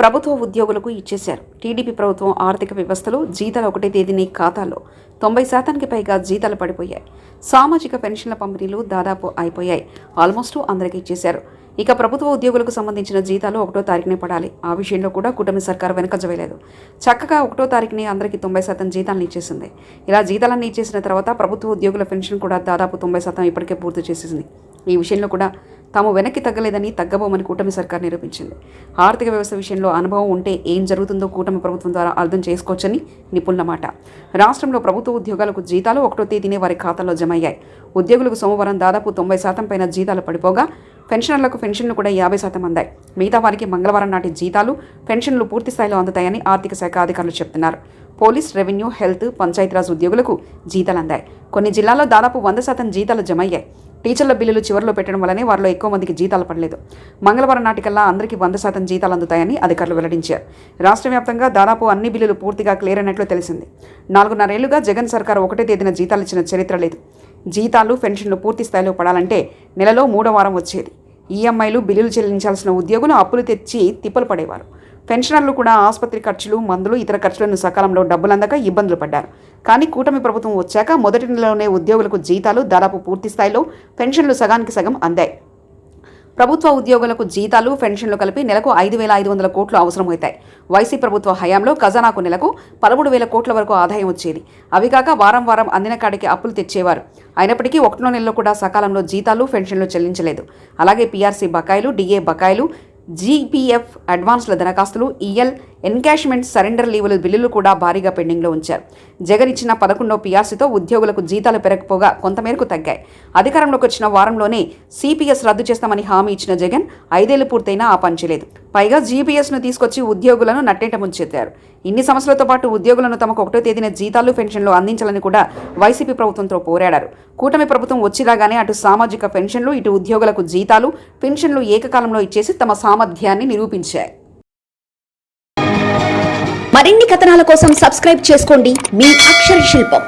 ప్రభుత్వ ఉద్యోగులకు ఇచ్చేశారు. టీడీపీ ప్రభుత్వం ఆర్థిక వ్యవస్థలో జీతాలు ఒకటే తేదీని ఖాతాలో 90% పైగా జీతాలు పడిపోయాయి. సామాజిక పెన్షన్ల పంపిణీలు దాదాపు అయిపోయాయి. ఆల్మోస్ట్ అందరికీ ఇచ్చేశారు. ఇక ప్రభుత్వ ఉద్యోగులకు సంబంధించిన జీతాలు 1వ తారీఖునే పడాలి. ఆ విషయంలో కూడా కూటమి సర్కారు వెనకంజ వేయలేదు. చక్కగా 1వ తారీఖునే అందరికీ 90% జీతాలను ఇచ్చేసింది. ఇలా జీతాలన్నీ ఇచ్చేసిన తర్వాత ప్రభుత్వ ఉద్యోగుల పెన్షన్ కూడా దాదాపు 90% ఇప్పటికే పూర్తి చేసేసింది. ఈ విషయంలో కూడా తాము వెనక్కి తగ్గలేదని, తగ్గబోమని కూటమి సర్కార్ నిరూపించింది. ఆర్థిక వ్యవస్థ విషయంలో అనుభవం ఉంటే ఏం జరుగుతుందో కూటమి ప్రభుత్వం ద్వారా అర్థం చేసుకోవచ్చని నిపుణుల మాట. రాష్ట్రంలో ప్రభుత్వ ఉద్యోగాలకు జీతాలు 1వ తేదీనే వారి ఖాతాలో జమ అయ్యాయి. ఉద్యోగులకు సోమవారం దాదాపు 90% పైన జీతాలు పడిపోగా పెన్షనర్లకు పెన్షన్లు కూడా 50% అందాయి. మిగతా వారికి మంగళవారం నాటి జీతాలు, పెన్షన్లు పూర్తి స్థాయిలో అందుతాయని ఆర్థిక శాఖ అధికారులు చెబుతున్నారు. పోలీస్, రెవెన్యూ, హెల్త్, పంచాయతీరాజ్ ఉద్యోగులకు జీతాలు అందాయి. కొన్ని జిల్లాల్లో దాదాపు 100% జీతాలు జమ అయ్యాయి. టీచర్ల బిల్లులు చివరిలో పెట్టడం వల్లనే వారిలో ఎక్కువ మందికి జీతాలు పడలేదు. మంగళవారం నాటికల్లా అందరికీ 100% జీతాలు అందుతాయని అధికారులు వెల్లడించారు. రాష్ట్ర వ్యాప్తంగా దాదాపు అన్ని బిల్లులు పూర్తిగా క్లియర్ అయినట్లు తెలిసింది. 4.5 ఏళ్లుగా జగన్ సర్కారు 1వ తేదీన జీతాలు ఇచ్చిన చరిత్ర లేదు. జీతాలు, పెన్షన్లు పూర్తి స్థాయిలో పడాలంటే నెలలో 3వ వారం వచ్చేది. ఈఎంఐలు, బిల్లులు చెల్లించాల్సిన ఉద్యోగులు అప్పులు తెచ్చి తిప్పలు పడేవారు. పెన్షనర్లు కూడా ఆసుపత్రి ఖర్చులు, మందులు, ఇతర ఖర్చులను సకాలంలో డబ్బులు అందక ఇబ్బందులు పడ్డారు. కానీ కూటమి ప్రభుత్వం వచ్చాక మొదటి నెలలోనే ఉద్యోగులకు జీతాలు దాదాపు పూర్తి స్థాయిలో, పెన్షన్లు సగానికి సగం అందాయి. ప్రభుత్వ ఉద్యోగులకు జీతాలు, పెన్షన్లు కలిపి నెలకు 5,500 కోట్లు అవసరమవుతాయి. వైసీ ప్రభుత్వ హయాంలో ఖజానాకు నెలకు 13,000 కోట్ల వరకు ఆదాయం వచ్చేది. అవి కాక వారం వారం అందిన కాడికి అప్పులు తెచ్చేవారు. అయినప్పటికీ 1వ నెలలో కూడా సకాలంలో జీతాలు, పెన్షన్లు చెల్లించలేదు. అలాగే పీఆర్సీ బకాయిలు, డిఏ బకాయిలు, జీపీఎఫ్ అడ్వాన్స్ల దరఖాస్తులు, ఈఎల్, ఎన్కాష్మెంట్, సరెండర్ లీవుల బిల్లులు కూడా భారీగా పెండింగ్లో ఉంచారు. జగన్ ఇచ్చిన 11వ పీఆర్సీతో ఉద్యోగులకు జీతాలు పెరగకపోగా కొంతమేరకు తగ్గాయి. అధికారంలోకి వచ్చిన వారంలోనే సిపిఎస్ రద్దు చేస్తామని హామీ ఇచ్చిన జగన్ 5 ఏళ్లు పూర్తయినా ఆ పనిచేయలేదు. పైగా జీపీఎస్ను తీసుకొచ్చి ఉద్యోగులను నట్టేట ముంచెత్తారు. ఇన్ని సమస్యలతో పాటు ఉద్యోగులను తమకు 1వ తేదీన జీతాలు, పెన్షన్లు అందించాలని కూడా వైసీపీ ప్రభుత్వంతో పోరాడారు. కూటమి ప్రభుత్వం వచ్చిరాగానే అటు సామాజిక పెన్షన్లు, ఇటు ఉద్యోగులకు జీతాలు, పెన్షన్లు ఏకకాలంలో ఇచ్చేసి తమ సామర్థ్యాన్ని నిరూపించాయి. మరిన్ని కథనాల కోసం సబ్స్క్రైబ్ చేసుకోండి మీ అక్షర శిల్పం.